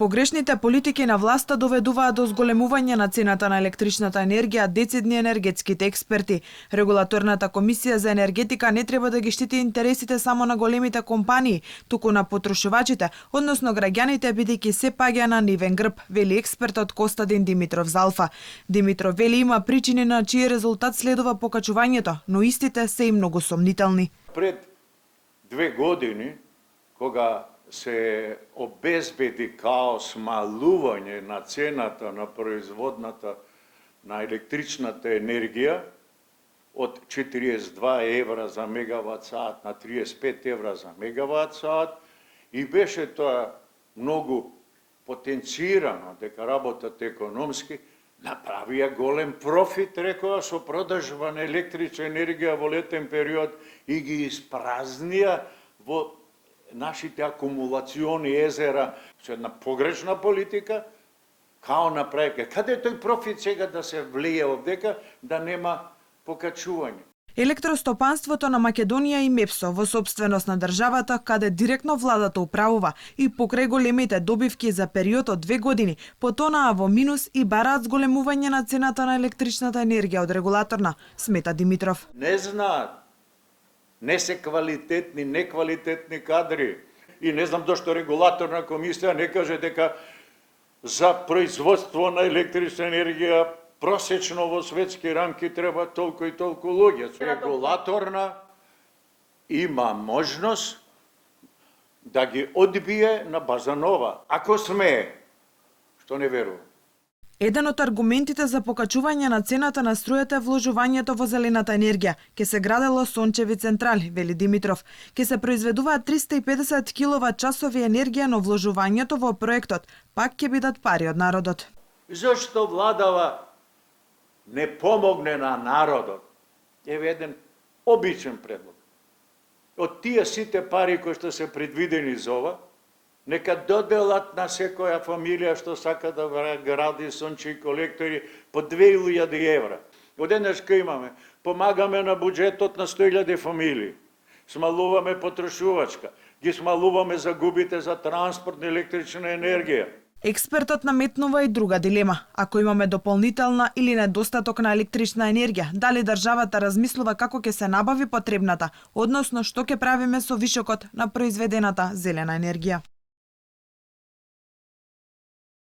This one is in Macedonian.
Погрешните политики на власта доведуваат до зголемување на цената на електричната енергија, децидни енергетските експерти. Регулаторната комисија за енергетика не треба да ги штити интересите само на големите компании, туку на потрошувачите, односно граѓаните, бидејќи се паѓа на нивен грб, вели експертот Костадин Димитров за Алфа. Димитров вели има причини на чиј резултат следува покачувањето, но истите се и многу сомнителни. Пред 2 години, кога се обезбеди као смалување на цената на производната на електричната енергија од 42 евра за мегават саат на 35 евра за мегават саат и беше тоа многу потенцирано дека работат економски, направија голем профит, рекоа, со продажба на електрична енергија во летен период и ги испразнија во нашите акумулациони езера со една погрешна политика, као направике. Каде тој профит сега да се влие овдека, да нема покачување? Електростопанството на Македонија и МЕПСО во собственост на државата, каде директно владата управува и покрај големите добивки за период од 2 години, потонаа во минус и бараат зголемување на цената на електричната енергија од регулаторна, смета Димитров. Не знаат. Не се квалитетни, неквалитетни кадри. И не знам зашто регулаторна комисија не каже дека за производство на електрична енергија просечно во светски рамки треба толку и толку луѓе. Регулаторна има можност да ги одбие на база нова. Ако смее, што не верувам. Еден од аргументите за покачување на цената на струјата е вложувањето во зелената енергија. Ке се градело сончеви централи, вели Димитров. Ке се произведуваат 350 киловат-часови енергија, но вложувањето во проектот пак ќе бидат пари од народот. Зошто владава не помогне на народот? Еве еден обичен предлог. Од тие сите пари кои што се предвидени за ова, нека доделат на секоја фамилија што сака да гради сончеви колектори по 2000 евра. Одеднаш кај имаме, помагаме на буџетот на 100.000 фамилии, смалуваме потрошувачка, ги смалуваме загубите за транспорт на електрична енергија. Експертот наметнува и друга дилема. Ако имаме дополнителна или недостаток на електрична енергија, дали државата размислува како ќе се набави потребната, односно што ќе правиме со вишокот на произведената зелена енергија?